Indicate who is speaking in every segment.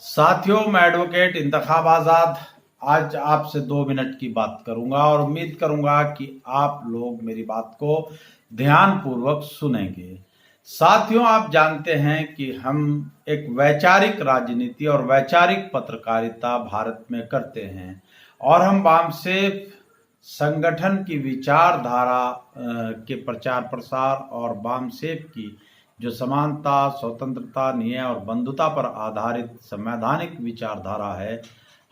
Speaker 1: साथियों, मैं एडवोकेट इंतखाब आज़ाद आज आपसे 2 मिनट की बात करूंगा और उम्मीद करूंगा कि आप लोग मेरी बात को ध्यानपूर्वक सुनेंगे। साथियों, आप जानते हैं कि हम एक वैचारिक राजनीति और वैचारिक पत्रकारिता भारत में करते हैं और हम वामसेफ संगठन की विचारधारा के प्रचार प्रसार और वामसेफ की जो समानता, स्वतंत्रता, न्याय और बंधुता पर आधारित संवैधानिक विचारधारा है,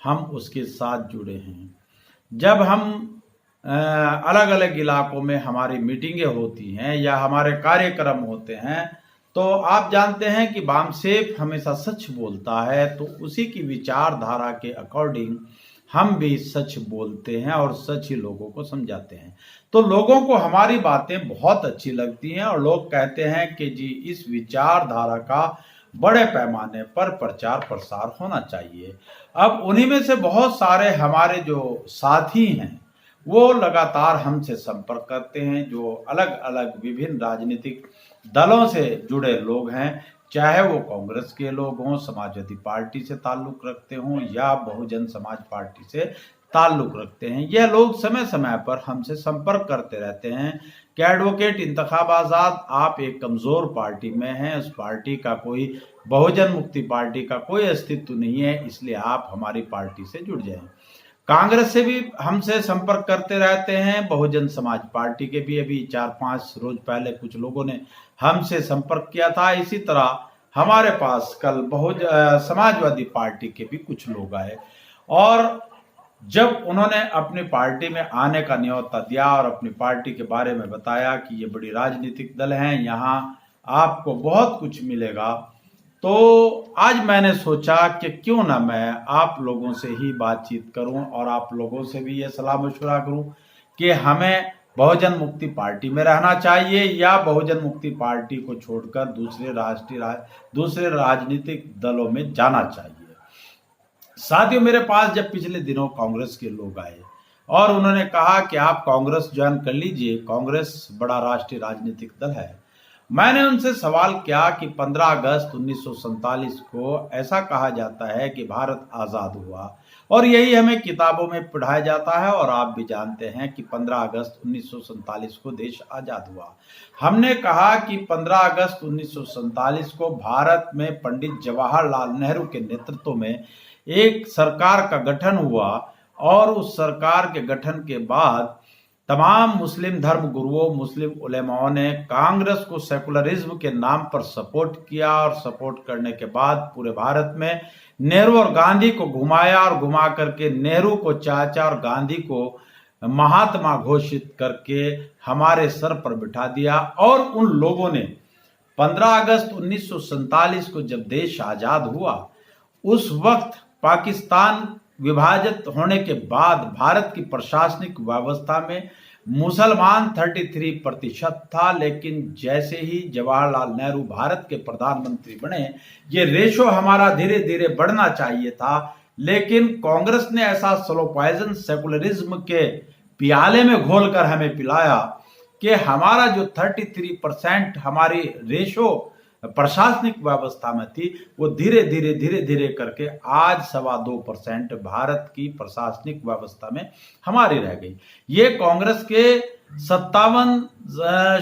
Speaker 1: हम उसके साथ जुड़े हैं। जब हम अलग अलग इलाकों में हमारी मीटिंगें होती हैं या हमारे कार्यक्रम होते हैं, तो आप जानते हैं कि वामसेफ हमेशा सच बोलता है, तो उसी की विचारधारा के अकॉर्डिंग हम भी सच बोलते हैं और सच ही लोगों को समझाते हैं। तो लोगों को हमारी बातें बहुत अच्छी लगती हैं और लोग कहते हैं कि जी इस विचारधारा का बड़े पैमाने पर प्रचार प्रसार होना चाहिए। अब उन्हीं में से बहुत सारे हमारे जो साथी हैं वो लगातार हमसे संपर्क करते हैं, जो अलग अलग विभिन्न राजनीतिक दलों से जुड़े लोग हैं, चाहे वो कांग्रेस के लोग हों, समाजवादी पार्टी से ताल्लुक रखते हों या बहुजन समाज पार्टी से ताल्लुक रखते हैं। यह लोग समय समय पर हमसे संपर्क करते रहते हैं कि एडवोकेट इंतखाब आज़ाद, आप एक कमज़ोर पार्टी में हैं, उस पार्टी का कोई बहुजन मुक्ति पार्टी का कोई अस्तित्व नहीं है, इसलिए आप हमारी पार्टी से जुड़ जाएं। कांग्रेस से भी हमसे संपर्क करते रहते हैं, बहुजन समाज पार्टी के भी अभी 4-5 रोज पहले कुछ लोगों ने हमसे संपर्क किया था। इसी तरह हमारे पास कल समाजवादी पार्टी के भी कुछ लोग आए और जब उन्होंने अपनी पार्टी में आने का न्योता दिया और अपनी पार्टी के बारे में बताया कि ये बड़ी राजनीतिक दल हैं, यहाँ आपको बहुत कुछ मिलेगा, तो आज मैंने सोचा कि क्यों ना मैं आप लोगों से ही बातचीत करूं और आप लोगों से भी ये सलाह मशवरा करूं कि हमें बहुजन मुक्ति पार्टी में रहना चाहिए या बहुजन मुक्ति पार्टी को छोड़कर दूसरे राजनीतिक दलों में जाना चाहिए। साथियों, मेरे पास जब पिछले दिनों कांग्रेस के लोग आए और उन्होंने कहा कि आप कांग्रेस ज्वाइन कर लीजिए, कांग्रेस बड़ा राष्ट्रीय राजनीतिक दल है, मैंने उनसे सवाल किया कि 15 अगस्त 1947 को ऐसा कहा जाता है कि भारत आज़ाद हुआ और यही हमें किताबों में पढ़ाया जाता है और आप भी जानते हैं कि 15 अगस्त 1947 को देश आज़ाद हुआ। हमने कहा कि 15 अगस्त 1947 को भारत में पंडित जवाहरलाल नेहरू के नेतृत्व में एक सरकार का गठन हुआ और उस सरकार के गठन के बाद तमाम मुस्लिम धर्म गुरुओं, मुस्लिम उलेमाओं ने कांग्रेस को सेकुलरिज्म के नाम पर सपोर्ट किया और सपोर्ट करने के बाद पूरे भारत में नेहरू और गांधी को घुमाया और घुमा करके नेहरू को चाचा और गांधी को महात्मा घोषित करके हमारे सर पर बिठा दिया। और उन लोगों ने 15 अगस्त 1947 को जब देश आजाद हुआ, उस वक्त पाकिस्तान विभाजित होने के बाद भारत की प्रशासनिक व्यवस्था में मुसलमान 33% था, लेकिन जैसे ही जवाहरलाल नेहरू भारत के प्रधानमंत्री बने, ये रेशो हमारा धीरे धीरे बढ़ना चाहिए था, लेकिन कांग्रेस ने ऐसा स्लो पॉइजन सेकुलरिज्म के पियाले में घोलकर हमें पिलाया कि हमारा जो 33% हमारी रेशो प्रशासनिक व्यवस्था में थी, वो धीरे धीरे करके आज 2.25% भारत की प्रशासनिक व्यवस्था में हमारी रह गई। ये कांग्रेस के 57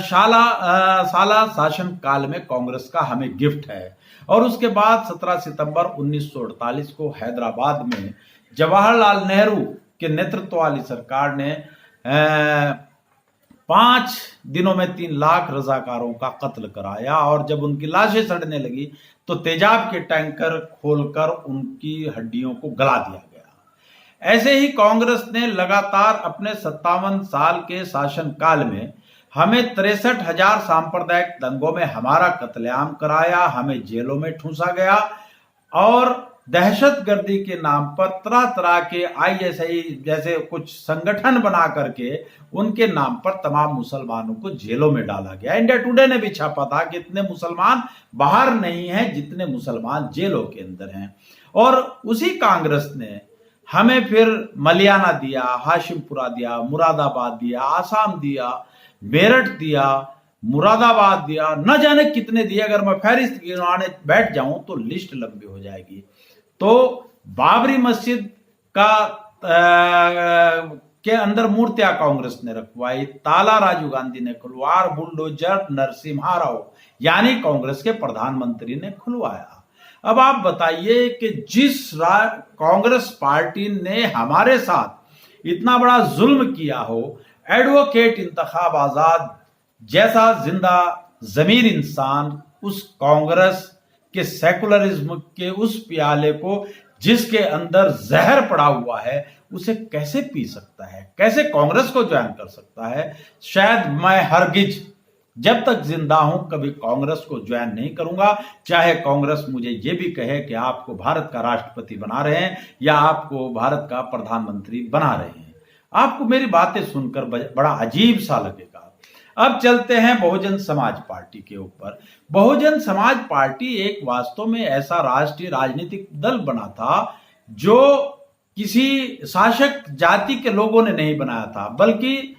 Speaker 1: साला शासन काल में कांग्रेस का हमें गिफ्ट है। और उसके बाद 17 सितंबर 1948 को हैदराबाद में जवाहरलाल नेहरू के नेतृत्व वाली सरकार ने 5 दिनों में 3 लाख रजाकारों का कत्ल कराया और जब उनकी लाशें सड़ने लगी तो तेजाब के टैंकर खोलकर उनकी हड्डियों को गला दिया गया। ऐसे ही कांग्रेस ने लगातार अपने 57 साल के शासनकाल में हमें 63,000 सांप्रदायिक दंगों में हमारा कत्लेआम कराया, हमें जेलों में ठूंसा गया और दहशतगर्दी के नाम पर तरह तरह के ISI जैसे कुछ संगठन बना करके उनके नाम पर तमाम मुसलमानों को जेलों में डाला गया। इंडिया टुडे ने भी छापा था कि इतने मुसलमान बाहर नहीं हैं जितने मुसलमान जेलों के अंदर हैं। और उसी कांग्रेस ने हमें फिर मलियाना दिया, हाशिमपुरा दिया, मुरादाबाद दिया, आसाम दिया, मेरठ दिया, मुरादाबाद दिया, न जाने कितने दिए। अगर मैं फहरिस्त गिनवाने बैठ जाऊं तो लिस्ट लंबी हो जाएगी। तो बाबरी मस्जिद का के अंदर मूर्तियां कांग्रेस ने रखवाई, ताला राजीव गांधी ने खुलवा, बुलडोजर नरसिम्हा राव यानी कांग्रेस के प्रधानमंत्री ने खुलवाया। अब आप बताइए कि जिस कांग्रेस पार्टी ने हमारे साथ इतना बड़ा जुल्म किया हो, एडवोकेट इंतखाब आजाद जैसा जिंदा जमीर इंसान उस कांग्रेस के सेकुलरिज्म के उस प्याले को जिसके अंदर जहर पड़ा हुआ है उसे कैसे पी सकता है, कैसे कांग्रेस को ज्वाइन कर सकता है? शायद मैं हरगिज जब तक जिंदा हूं कभी कांग्रेस को ज्वाइन नहीं करूंगा, चाहे कांग्रेस मुझे ये भी कहे कि आपको भारत का राष्ट्रपति बना रहे हैं या आपको भारत का प्रधानमंत्री बना रहे हैं। आपको मेरी बातें सुनकर बड़ा अजीब सा लगेगा। अब चलते हैं बहुजन समाज पार्टी के ऊपर। बहुजन समाज पार्टी एक वास्तव में ऐसा राष्ट्रीय राजनीतिक दल बना था जो किसी शासक जाति के लोगों ने नहीं बनाया था, बल्कि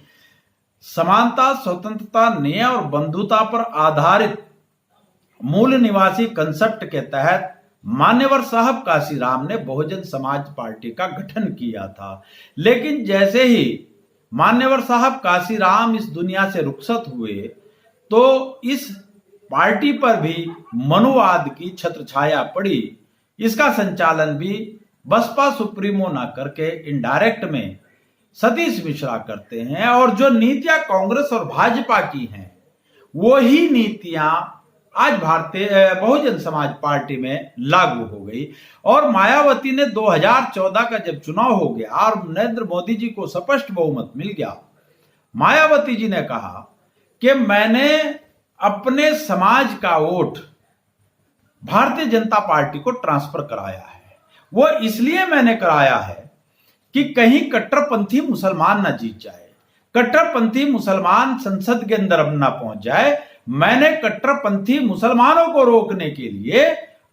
Speaker 1: समानता, स्वतंत्रता, न्याय और बंधुता पर आधारित मूल निवासी कंसेप्ट के तहत मान्यवर साहब काशीराम ने बहुजन समाज पार्टी का गठन किया था। लेकिन जैसे ही मान्यवर साहब काशीराम इस दुनिया से रुखसत हुए तो इस पार्टी पर भी मनुवाद की छत्रछाया पड़ी। इसका संचालन भी बसपा सुप्रीमो ना करके इनडायरेक्ट में सतीश मिश्रा करते हैं, और जो नीतियां कांग्रेस और भाजपा की हैं वो ही नीतियां आज भारतीय बहुजन समाज पार्टी में लागू हो गई। और मायावती ने 2014 का जब चुनाव हो गया और नरेंद्र मोदी जी को स्पष्ट बहुमत मिल गया, मायावती जी ने कहा कि मैंने अपने समाज का वोट भारतीय जनता पार्टी को ट्रांसफर कराया है। वो इसलिए मैंने कराया है कि कहीं कट्टरपंथी मुसलमान न जीत जाए, कट्टरपंथी मुसलमान संसद के अंदर न पहुंच जाए। मैंने कट्टरपंथी मुसलमानों को रोकने के लिए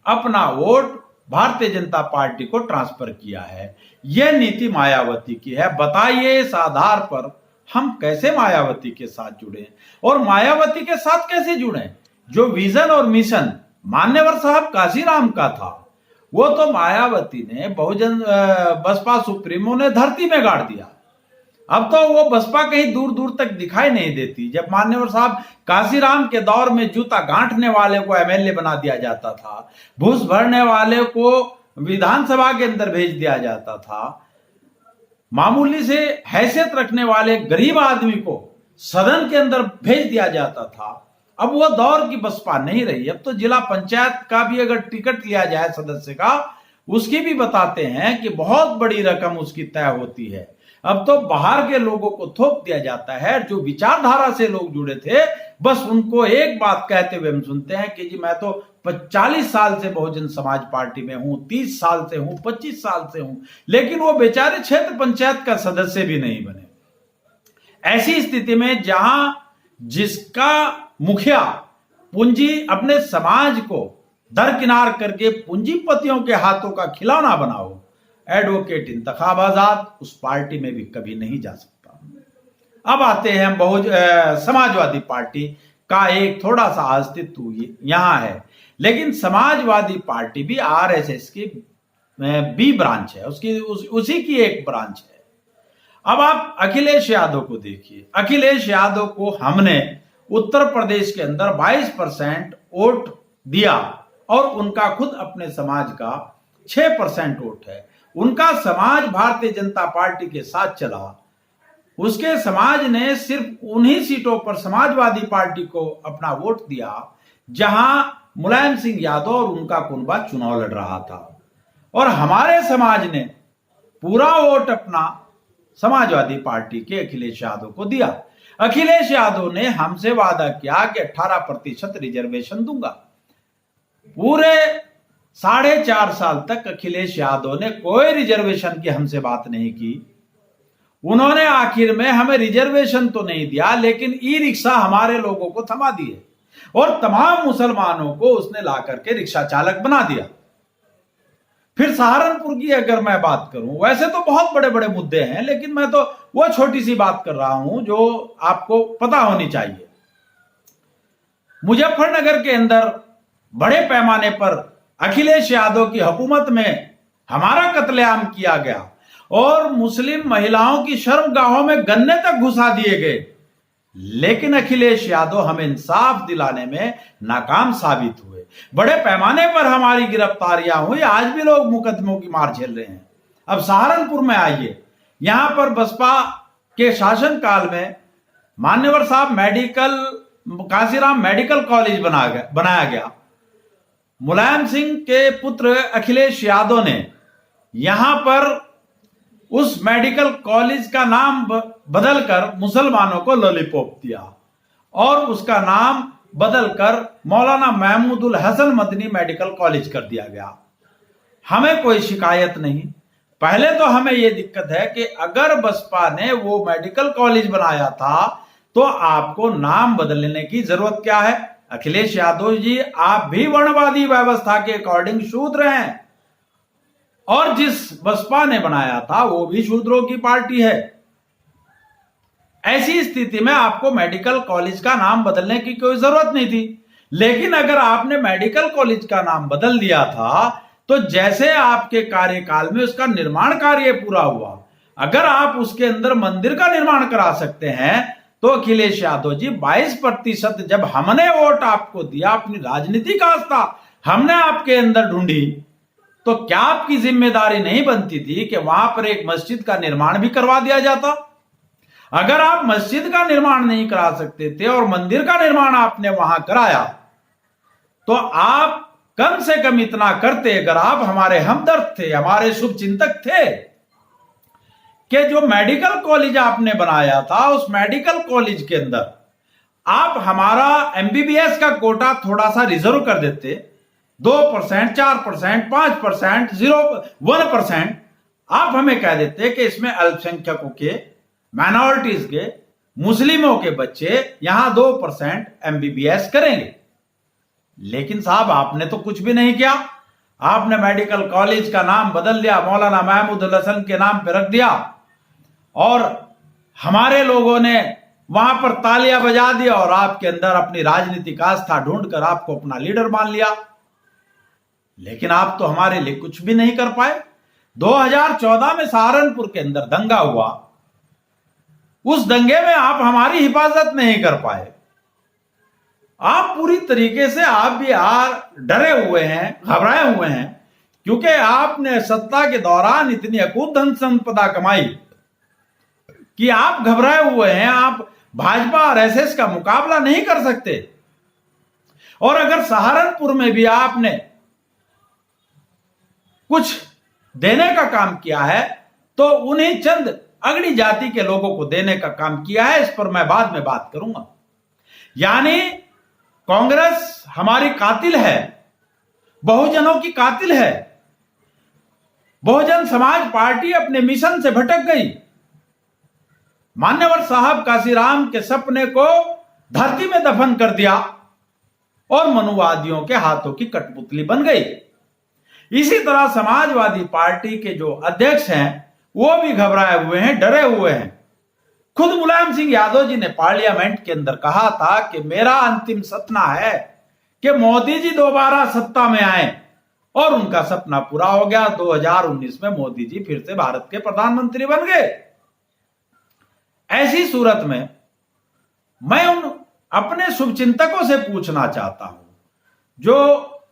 Speaker 1: अपना वोट भारतीय जनता पार्टी को ट्रांसफर किया है। यह नीति मायावती की है। बताइए इस आधार पर हम कैसे मायावती के साथ जुड़े और मायावती के साथ कैसे जुड़े? जो विजन और मिशन मान्यवर साहब काशीराम का था वो तो मायावती ने बहुजन बसपा सुप्रीमो ने धरती में गाड़ दिया। अब तो वो बसपा कहीं दूर दूर तक दिखाई नहीं देती। जब मान्यवर साहब काशीराम के दौर में जूता गांठने वाले को एमएलए बना दिया जाता था, घूस भरने वाले को विधानसभा के अंदर भेज दिया जाता था, मामूली से हैसियत रखने वाले गरीब आदमी को सदन के अंदर भेज दिया जाता था। अब वो दौर की बसपा नहीं रही। अब तो जिला पंचायत का भी अगर टिकट लिया जाए सदस्य का, उसकी भी बताते हैं कि बहुत बड़ी रकम उसकी तय होती है। अब तो बाहर के लोगों को थोप दिया जाता है। जो विचारधारा से लोग जुड़े थे बस उनको एक बात कहते हुए हम सुनते हैं कि जी मैं तो 40 साल से बहुजन समाज पार्टी में हूं, 30 साल से हूं, 25 साल से हूं, लेकिन वो बेचारे क्षेत्र पंचायत का सदस्य भी नहीं बने। ऐसी स्थिति में जहां जिसका मुखिया पूंजी अपने समाज को दरकिनार करके पूंजीपतियों के हाथों का खिलौना बनाओ, एडवोकेट इंतखाब आजाद उस पार्टी में भी कभी नहीं जा सकता। अब आते हैं समाजवादी पार्टी का एक थोड़ा सा अस्तित्व यहां है, लेकिन समाजवादी पार्टी भी आरएसएस की बी ब्रांच है, उसी की एक ब्रांच है। अब आप अखिलेश यादव को देखिए। अखिलेश यादव को हमने उत्तर प्रदेश के अंदर 22% वोट दिया और उनका खुद अपने समाज का 6% वोट है। उनका समाज भारतीय जनता पार्टी के साथ चला। उसके समाज ने सिर्फ उन्हीं सीटों पर समाजवादी पार्टी को अपना वोट दिया जहां मुलायम सिंह यादव और उनका कुनबा चुनाव लड़ रहा था, और हमारे समाज ने पूरा वोट अपना समाजवादी पार्टी के अखिलेश यादव को दिया। अखिलेश यादव ने हमसे वादा किया कि 18% रिजर्वेशन दूंगा। पूरे 4.5 साल तक अखिलेश यादव ने कोई रिजर्वेशन की हमसे बात नहीं की। उन्होंने आखिर में हमें रिजर्वेशन तो नहीं दिया, लेकिन ई रिक्शा हमारे लोगों को थमा दिए और तमाम मुसलमानों को उसने ला करके रिक्शा चालक बना दिया। फिर सहारनपुर की अगर मैं बात करूं, वैसे तो बहुत बड़े बड़े मुद्दे हैं, लेकिन मैं तो वो छोटी सी बात कर रहा हूं जो आपको पता होनी चाहिए। मुजफ्फरनगर के अंदर बड़े पैमाने पर अखिलेश यादव की हुकूमत में हमारा कत्लेआम किया गया और मुस्लिम महिलाओं की शर्मगाहों में गन्ने तक घुसा दिए गए। लेकिन अखिलेश यादव हमें इंसाफ दिलाने में नाकाम साबित हुए। बड़े पैमाने पर हमारी गिरफ्तारियां हुई, आज भी लोग मुकदमों की मार झेल रहे हैं। अब सहारनपुर में आइए, यहां पर बसपा के शासनकाल में मान्यवर साहब काशीराम मेडिकल कॉलेज बनाया गया। मुलायम सिंह के पुत्र अखिलेश यादव ने यहां पर उस मेडिकल कॉलेज का नाम बदलकर मुसलमानों को लॉलीपॉप दिया और उसका नाम बदलकर मौलाना महमूदुल हसन मदनी मेडिकल कॉलेज कर दिया गया। हमें कोई शिकायत नहीं। पहले तो हमें यह दिक्कत है कि अगर बसपा ने वो मेडिकल कॉलेज बनाया था तो आपको नाम बदलने की जरूरत क्या है? अखिलेश यादव जी, आप भी वर्णवादी व्यवस्था के अकॉर्डिंग शूद्र हैं और जिस बसपा ने बनाया था वो भी शूद्रों की पार्टी है। ऐसी स्थिति में आपको मेडिकल कॉलेज का नाम बदलने की कोई जरूरत नहीं थी। लेकिन अगर आपने मेडिकल कॉलेज का नाम बदल दिया था तो जैसे आपके कार्यकाल में उसका निर्माण कार्य पूरा हुआ, अगर आप उसके अंदर मंदिर का निर्माण करा सकते हैं तो अखिलेश यादव जी 22% जब हमने वोट आपको दिया, अपनी राजनीतिक आस्था हमने आपके अंदर ढूंढी, तो क्या आपकी जिम्मेदारी नहीं बनती थी कि वहां पर एक मस्जिद का निर्माण भी करवा दिया जाता? अगर आप मस्जिद का निर्माण नहीं करा सकते थे और मंदिर का निर्माण आपने वहां कराया तो आप कम से कम इतना करते, अगर आप हमारे हमदर्द थे, हमारे शुभ चिंतक थे, कि जो मेडिकल कॉलेज आपने बनाया था उस मेडिकल कॉलेज के अंदर आप हमारा एमबीबीएस का कोटा थोड़ा सा रिजर्व कर देते, 2%, 4%, 5%, 1%, आप हमें कह देते कि इसमें अल्पसंख्यकों के, माइनॉरिटीज के, मुस्लिमों के बच्चे यहां 2% एमबीबीएस करेंगे। लेकिन साहब आपने तो कुछ भी नहीं किया। आपने मेडिकल कॉलेज का नाम बदल दिया, मौलाना महमूदुल हसन के नाम पर रख दिया और हमारे लोगों ने वहां पर तालियां बजा दी और आपके अंदर अपनी राजनीतिक आस्था ढूंढकर आपको अपना लीडर मान लिया। लेकिन आप तो हमारे लिए कुछ भी नहीं कर पाए। 2014 में सहारनपुर के अंदर दंगा हुआ, उस दंगे में आप हमारी हिफाजत नहीं कर पाए। आप पूरी तरीके से आप भी डरे हुए हैं, घबराए हुए हैं, क्योंकि आपने सत्ता के दौरान इतनी अकूत धन संपदा कमाई कि आप घबराए हुए हैं। आप भाजपा और एसएस का मुकाबला नहीं कर सकते। और अगर सहारनपुर में भी आपने कुछ देने का काम किया है तो उन्हीं चंद अगड़ी जाति के लोगों को देने का काम किया है। इस पर मैं बाद में बात करूंगा। यानी कांग्रेस हमारी कातिल है, बहुजनों की कातिल है। बहुजन समाज पार्टी अपने मिशन से भटक गई। मान्यवर साहब काशीराम के सपने को धरती में दफन कर दिया और मनुवादियों के हाथों की कठपुतली बन गई। इसी तरह समाजवादी पार्टी के जो अध्यक्ष हैं वो भी घबराए हुए हैं, डरे हुए हैं। खुद मुलायम सिंह यादव जी ने पार्लियामेंट के अंदर कहा था कि मेरा अंतिम सपना है कि मोदी जी दोबारा सत्ता में आए, और उनका सपना पूरा हो गया। 2019 में मोदी जी फिर से भारत के प्रधानमंत्री बन गए। ऐसी सूरत में मैं उन अपने शुभचिंतकों से पूछना चाहता हूं जो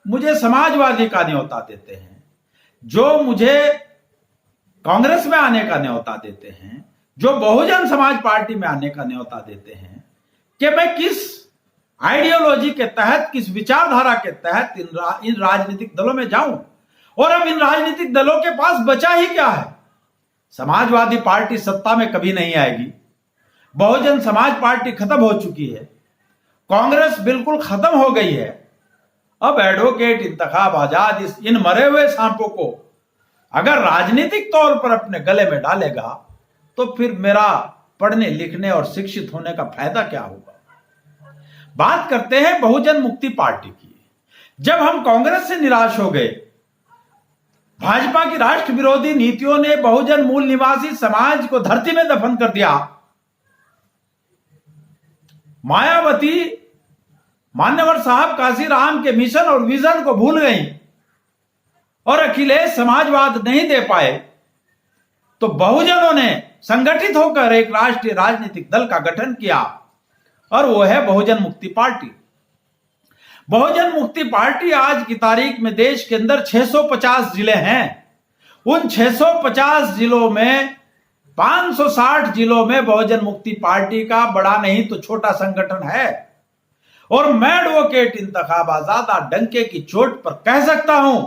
Speaker 1: मुझे समाजवादी का न्योता देते हैं, जो मुझे कांग्रेस में आने का न्योता देते हैं, जो बहुजन समाज पार्टी में आने का न्योता देते हैं, कि मैं किस आइडियोलॉजी के तहत, किस विचारधारा के तहत इन राजनीतिक दलों में जाऊं। और अब इन राजनीतिक दलों के पास बचा ही क्या है? समाजवादी पार्टी सत्ता में कभी नहीं आएगी, बहुजन समाज पार्टी खत्म हो चुकी है, कांग्रेस बिल्कुल खत्म हो गई है। अब एडवोकेट इंतखाब आजाद इन मरे हुए सांपों को अगर राजनीतिक तौर पर अपने गले में डालेगा तो फिर मेरा पढ़ने लिखने और शिक्षित होने का फायदा क्या होगा? बात करते हैं बहुजन मुक्ति पार्टी की। जब हम कांग्रेस से निराश हो गए, भाजपा की राष्ट्र विरोधी नीतियों ने बहुजन मूल निवासी समाज को धरती में दफन कर दिया। मायावती मान्यवर साहब काशीराम के मिशन और विजन को भूल गई और अखिलेश समाजवाद नहीं दे पाए तो बहुजनों ने संगठित होकर एक राष्ट्रीय राजनीतिक दल का गठन किया और वो है बहुजन मुक्ति पार्टी। बहुजन मुक्ति पार्टी आज की तारीख में देश के अंदर 650 जिले हैं। उन 650 जिलों में 560 जिलों में बहुजन मुक्ति पार्टी का बड़ा नहीं तो छोटा संगठन है। और मैं एडवोकेट इंतखाब आजाद डंके की चोट पर कह सकता हूं,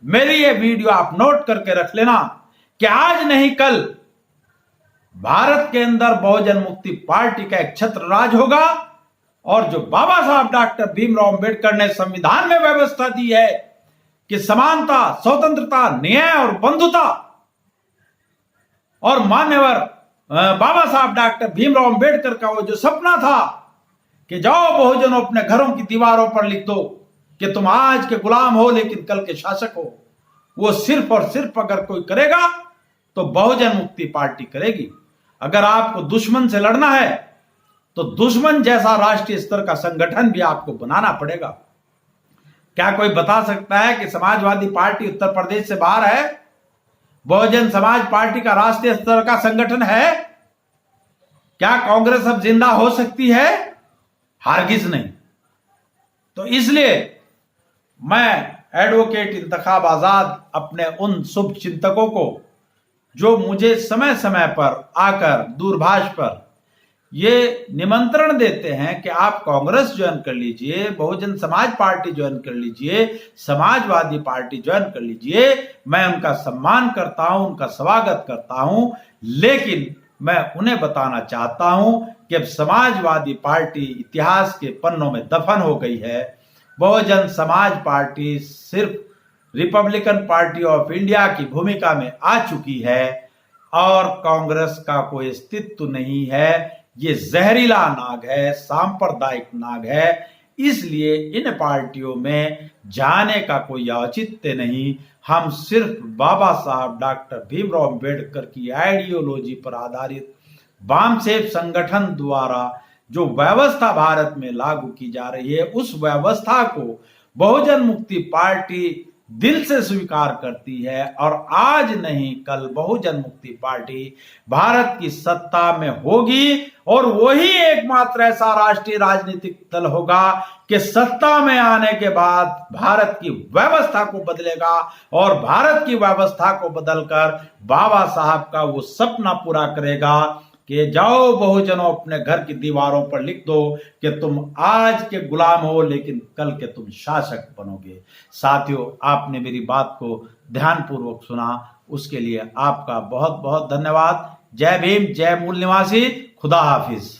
Speaker 1: मेरी ये वीडियो आप नोट करके रख लेना कि आज नहीं कल भारत के अंदर बहुजन मुक्ति पार्टी का एक छत्र राज होगा। और जो बाबा साहब डॉक्टर भीमराव अंबेडकर ने संविधान में व्यवस्था दी है कि समानता, स्वतंत्रता, न्याय और बंधुता, और मान्यवर बाबा साहब डॉक्टर भीमराव अंबेडकर का वो जो सपना था कि जाओ बहुजनों अपने घरों की दीवारों पर लिख दो कि तुम आज के गुलाम हो लेकिन कल के शासक हो, वो सिर्फ और सिर्फ अगर कोई करेगा तो बहुजन मुक्ति पार्टी करेगी। अगर आपको दुश्मन से लड़ना है तो दुश्मन जैसा राष्ट्रीय स्तर का संगठन भी आपको बनाना पड़ेगा। क्या कोई बता सकता है कि समाजवादी पार्टी उत्तर प्रदेश से बाहर है? बहुजन समाज पार्टी का राष्ट्रीय स्तर का संगठन है? क्या कांग्रेस अब जिंदा हो सकती है? हरगिज नहीं। तो इसलिए मैं एडवोकेट इंतखाब आजाद अपने उन शुभ चिंतकों को जो मुझे समय समय पर आकर दूरभाष पर ये निमंत्रण देते हैं कि आप कांग्रेस ज्वाइन कर लीजिए, बहुजन समाज पार्टी ज्वाइन कर लीजिए, समाजवादी पार्टी ज्वाइन कर लीजिए, मैं उनका सम्मान करता हूं, उनका स्वागत करता हूं। लेकिन मैं उन्हें बताना चाहता हूं कि अब समाजवादी पार्टी इतिहास के पन्नों में दफन हो गई है। बहुजन समाज पार्टी सिर्फ रिपब्लिकन पार्टी ऑफ इंडिया की भूमिका में आ चुकी है और कांग्रेस का कोई अस्तित्व नहीं है। ये जहरीला नाग है, सांप्रदायिक नाग है। इसलिए इन पार्टियों में जाने का कोई औचित्य नहीं। हम सिर्फ बाबा साहब डॉक्टर भीमराव अंबेडकर की आइडियोलॉजी पर आधारित वामसेफ संगठन द्वारा जो व्यवस्था भारत में लागू की जा रही है, उस व्यवस्था को बहुजन मुक्ति पार्टी दिल से स्वीकार करती है। और आज नहीं कल बहुजन मुक्ति पार्टी भारत की सत्ता में होगी और वही एकमात्र ऐसा राष्ट्रीय राजनीतिक दल होगा कि सत्ता में आने के बाद भारत की व्यवस्था को बदलेगा और भारत की व्यवस्था को बदलकर बाबा साहब का वो सपना पूरा करेगा कि जाओ बहुजनों अपने घर की दीवारों पर लिख दो कि तुम आज के गुलाम हो लेकिन कल के तुम शासक बनोगे। साथियों, आपने मेरी बात को ध्यानपूर्वक सुना, उसके लिए आपका बहुत बहुत धन्यवाद। जय भीम, जय मूल निवासी, खुदा हाफिज।